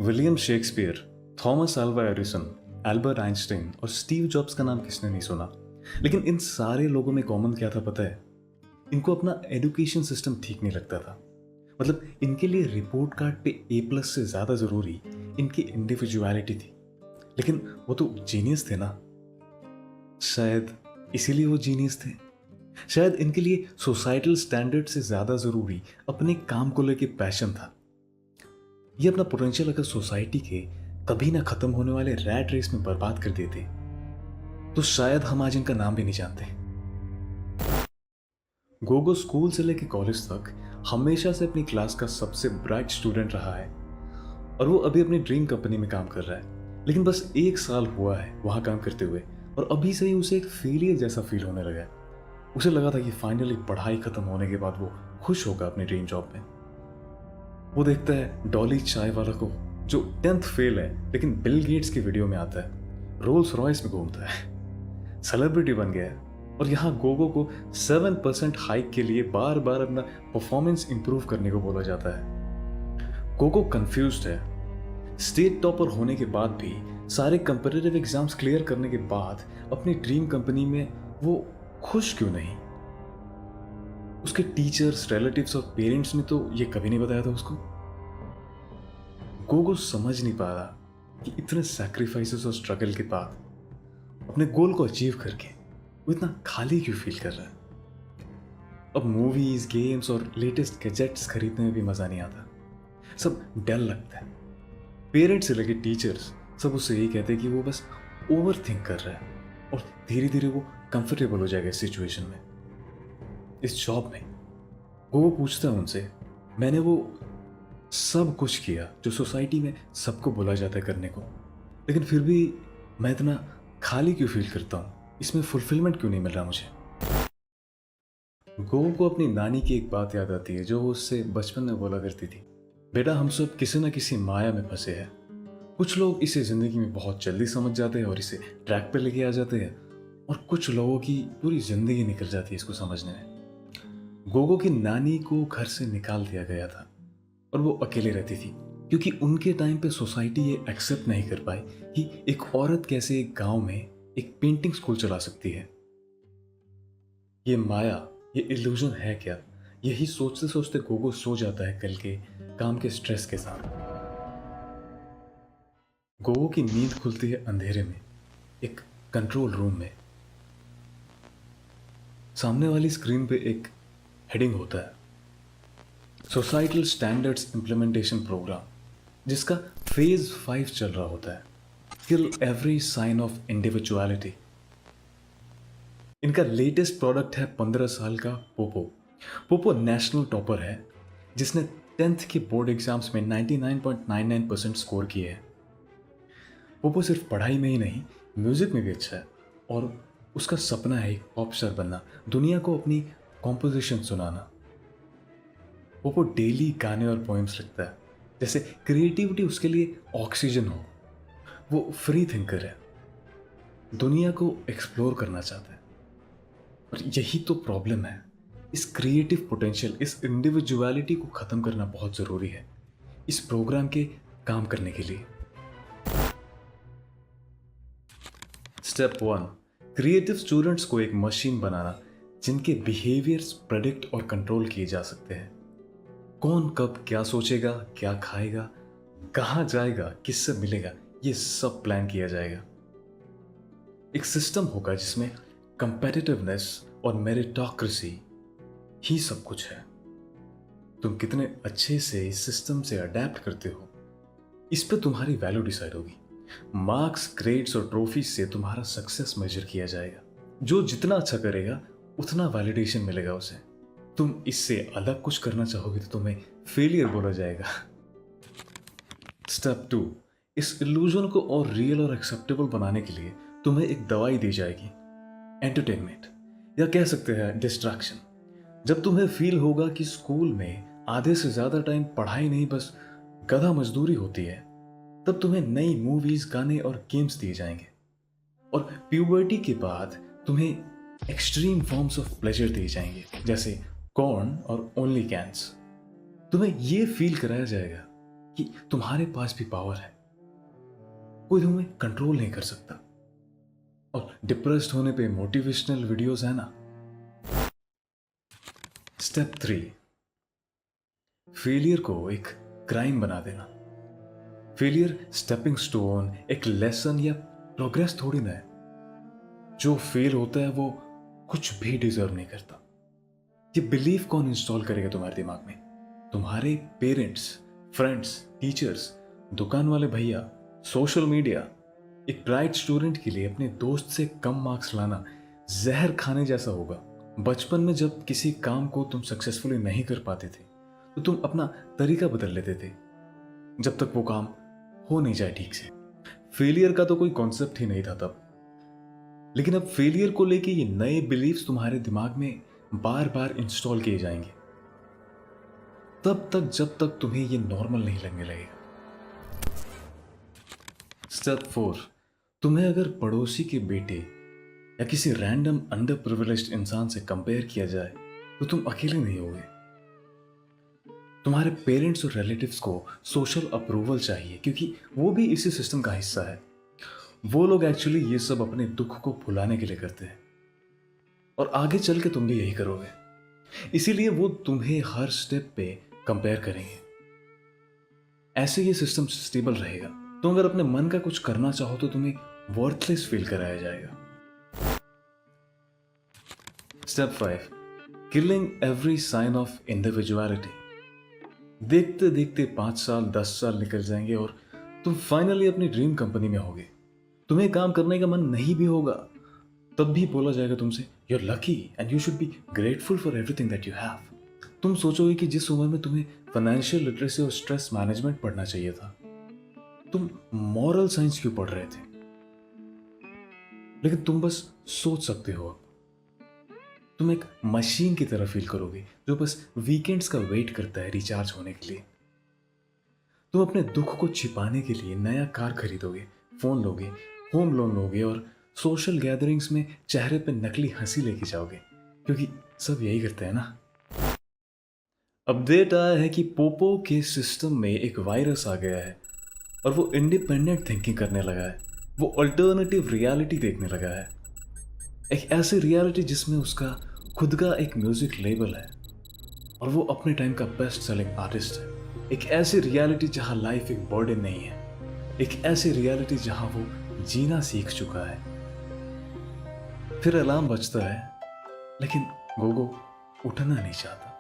William Shakespeare, Thomas Alva Edison, Albert Einstein और Steve jobs का नाम किसने नहीं सुना। लेकिन इन सारे लोगों में कॉमन क्या था पता है? इनको अपना एजुकेशन सिस्टम ठीक नहीं लगता था। मतलब इनके लिए रिपोर्ट कार्ड पे A+ से ज्यादा जरूरी इनकी इंडिविजुअलिटी थी। लेकिन वो तो जीनियस थे ना, शायद इसीलिए वो जीनियस थे। शायद इनके लिए सोसाइटल स्टैंडर्ड से ज्यादा जरूरी अपने काम को लेके पैशन था। ये अपना पोटेंशियल अगर सोसाइटी के कभी ना खत्म होने वाले रैट रेस में बर्बाद कर देते तो शायद हम आज इनका नाम भी नहीं जानते। गोगो स्कूल से लेकर कॉलेज तक हमेशा से अपनी क्लास का सबसे ब्राइट स्टूडेंट रहा है और वो अभी अपनी ड्रीम कंपनी में काम कर रहा है। लेकिन बस 1 साल हुआ है वहां काम करते हुए और अभी से ही उसे एक फेलियर जैसा फील होने लगा है। उसे लगा था कि फाइनली पढ़ाई खत्म होने के बाद वो खुश होगा अपनी ड्रीम जॉब में। वो देखता है डॉली चाय वाला को जो 10th फेल है लेकिन बिल गेट्स की वीडियो में आता है, रोल्स रॉयस में घूमता है, सेलिब्रिटी बन गया है और यहाँ गोगो को 7% हाइक के लिए बार बार अपना परफॉर्मेंस इंप्रूव करने को बोला जाता है। गोगो कंफ्यूज्ड है। स्टेट टॉपर होने के बाद भी, सारे कंपीटिटिव एग्जाम्स क्लियर करने के बाद अपनी ड्रीम कंपनी में वो खुश क्यों नहीं? उसके टीचर्स, रिलेटिव्स और पेरेंट्स ने तो ये कभी नहीं बताया था उसको। गोगो समझ नहीं पा रहा कि इतने सैक्रिफाइसेस और स्ट्रगल के बाद अपने गोल को अचीव करके वो इतना खाली क्यों फील कर रहा है। अब मूवीज, गेम्स और लेटेस्ट गैजेट्स खरीदने में भी मजा नहीं आता, सब डर लगता है। पेरेंट्स से लेके टीचर्स सब उससे यही कहते हैं कि वो बस ओवर थिंक कर रहा है और धीरे धीरे वो कंफर्टेबल हो जाएगा इस सिचुएशन में, इस जॉब में। वो पूछता है उनसे, मैंने वो सब कुछ किया जो सोसाइटी में सबको बोला जाता है करने को, लेकिन फिर भी मैं इतना खाली क्यों फील करता हूँ, इसमें फुलफिलमेंट क्यों नहीं मिल रहा मुझे। गोगो को अपनी नानी की एक बात याद आती है जो वो उससे बचपन में बोला करती थी, बेटा हम सब किसी न किसी माया में फंसे हैं। कुछ लोग इसे जिंदगी में बहुत जल्दी समझ जाते हैं और इसे ट्रैक पे लेके आ जाते हैं और कुछ लोगों की पूरी जिंदगी निकल जाती है इसको समझने में। गोगो की नानी को घर से निकाल दिया गया था और वो अकेले रहती थी क्योंकि उनके टाइम पे सोसाइटी ये एक्सेप्ट नहीं कर पाई कि एक औरत कैसे एक गांव में एक पेंटिंग स्कूल चला सकती है। ये माया, ये इल्यूजन है क्या? यही सोचते सोचते गोगो सो जाता है कल के काम के स्ट्रेस के साथ। गोगो की नींद खुलती है अंधेरे में, एक कंट्रोल रूम में। सामने वाली स्क्रीन पे एक हेडिंग होता है, सोसाइटल स्टैंडर्ड्स इंप्लीमेंटेशन प्रोग्राम, जिसका फेज 5 चल रहा होता है, किल एवरी साइन ऑफ इंडिविजुअलिटी। इनका लेटेस्ट प्रोडक्ट है 15 साल का पोपो। पोपो नेशनल टॉपर है जिसने 10th के बोर्ड एग्जाम्स में 99.99% स्कोर किए हैं। पोपो सिर्फ पढ़ाई में ही नहीं, म्यूजिक में भी अच्छा है और उसका सपना है एक पॉप स्टार बनना, दुनिया को अपनी कॉम्पोजिशन सुनाना। पोपो डेली गाने और पोएम्स लिखता है, जैसे क्रिएटिविटी उसके लिए ऑक्सीजन हो। वो फ्री थिंकर है, दुनिया को एक्सप्लोर करना चाहता है। और यही तो प्रॉब्लम है, इस क्रिएटिव पोटेंशियल, इस इंडिविजुअलिटी को खत्म करना बहुत जरूरी है इस प्रोग्राम के काम करने के लिए। स्टेप 1, क्रिएटिव स्टूडेंट्स को एक मशीन बनाना जिनके बिहेवियर्स प्रेडिक्ट और कंट्रोल किए जा सकते हैं। कौन कब क्या सोचेगा, क्या खाएगा, कहां जाएगा, किससे मिलेगा, ये सब प्लान किया जाएगा। एक सिस्टम होगा जिसमें कंपेटिटिवनेस और मेरिटोक्रेसी ही सब कुछ है। तुम कितने अच्छे से इस सिस्टम से अडेप्ट करते हो, इस पे तुम्हारी वैल्यू डिसाइड होगी। मार्क्स, ग्रेड्स और ट्रॉफी से तुम्हारा सक्सेस मेजर किया जाएगा। जो जितना अच्छा करेगा उतना वैलिडेशन मिलेगा उसे। तुम इससे अलग कुछ करना चाहोगे तो तुम्हें फेलियर बोला जाएगा। स्टेप 2, इस इल्यूजन को और रियल और एक्सेप्टेबल बनाने के लिए तुम्हें एक दवाई दी जाएगी, एंटरटेनमेंट, या कह सकते हैं डिस्ट्रैक्शन। जब तुम्हें फील होगा कि स्कूल में आधे से ज्यादा टाइम पढ़ाई नहीं बस गधा मजदूरी होती है, तब तुम्हें नई मूवीज, गाने और गेम्स दिए जाएंगे। और प्यूबर्टी के बाद तुम्हें एक्सट्रीम फॉर्म्स ऑफ प्लेजर दिए जाएंगे, जैसे कॉर्न और ओनली कैंस। तुम्हें यह फील कराया जाएगा कि तुम्हारे पास भी पावर है, कोई तुम्हें कंट्रोल नहीं कर सकता। और डिप्रेस्ड होने पे मोटिवेशनल वीडियोस है ना। स्टेप 3, फेलियर को एक क्राइम बना देना। फेलियर स्टेपिंग स्टोन, एक लेसन या प्रोग्रेस थोड़ी ना है। जो फेल होता है वो कुछ भी डिजर्व नहीं करता। ये बिलीफ कौन इंस्टॉल करेगा तुम्हारे दिमाग में? तुम्हारे पेरेंट्स, फ्रेंड्स, टीचर्स, दुकान वाले भैया, सोशल मीडिया। एक ब्राइट स्टूडेंट के लिए अपने दोस्त से कम मार्क्स लाना जहर खाने जैसा होगा। बचपन में जब किसी काम को तुम सक्सेसफुली नहीं कर पाते थे तो तुम अपना तरीका बदल लेते थे जब तक वो काम हो नहीं जाए ठीक से। फेलियर का तो कोई कॉन्सेप्ट ही नहीं था तब। लेकिन अब फेलियर को लेके ये नए बिलीफ्स तुम्हारे दिमाग में बार बार इंस्टॉल किए जाएंगे, तब तक जब तक तुम्हें ये नॉर्मल नहीं लगने लगेगा। स्टेप 4, तुम्हें अगर पड़ोसी के बेटे या किसी रैंडम अंडर प्रिविलेज्ड इंसान से कंपेयर किया जाए तो तुम अकेले नहीं होगे। तुम्हारे पेरेंट्स और रिलेटिव्स को सोशल अप्रूवल चाहिए क्योंकि वो भी इसी सिस्टम का हिस्सा है। वो लोग एक्चुअली ये सब अपने दुख को भुलाने के लिए करते हैं और आगे चल के तुम भी यही करोगे। इसीलिए वो तुम्हें हर स्टेप पे कंपेयर करेंगे। ऐसे ये सिस्टम स्टेबल रहेगा। तुम अगर अपने मन का कुछ करना चाहो तो तुम्हें वर्थलेस फील कराया जाएगा। Step 5, killing every sign of individuality. देखते देखते 5 साल 10 साल निकल जाएंगे और तुम फाइनली अपनी ड्रीम कंपनी में होगे। तुम्हें काम करने का मन नहीं भी होगा तब भी बोला जाएगा तुमसे, you are lucky and you should be grateful for everything that you have. तुम सोचोगे कि जिस उम्र में तुम्हें फाइनेंशियल लिटरेसी और स्ट्रेस मैनेजमेंट पढ़ना चाहिए था, तुम मॉरल साइंस क्यों पढ़ रहे थे? लेकिन तुम बस सोच सकते हो। अब तुम एक मशीन की तरह फील करोगे जो बस वीकेंड्स का वेट करता है रिचार्ज होने के लिए। तुम अपने दुख को छिपाने के लिए नया कार खरीदोगे, फोन लोगे, होम लोन लोगे और सोशल गैदरिंग्स में चेहरे पे नकली हंसी लेके जाओगे क्योंकि सब यही करते हैं ना। अपडेट आया है कि पोपो के सिस्टम में एक वायरस आ गया है और वो इंडिपेंडेंट थिंकिंग करने लगा है। वो अल्टरनेटिव रियलिटी देखने लगा है, एक ऐसी रियलिटी जिसमें उसका खुद का एक म्यूजिक लेबल है और वो अपने टाइम का बेस्ट सेलिंग आर्टिस्ट है। एक ऐसी रियलिटी जहां लाइफ एक बर्डन नहीं है, एक ऐसी रियलिटी जहां वो जीना सीख चुका है। फिर अलार्म बजता है लेकिन गोगो उठना नहीं चाहता।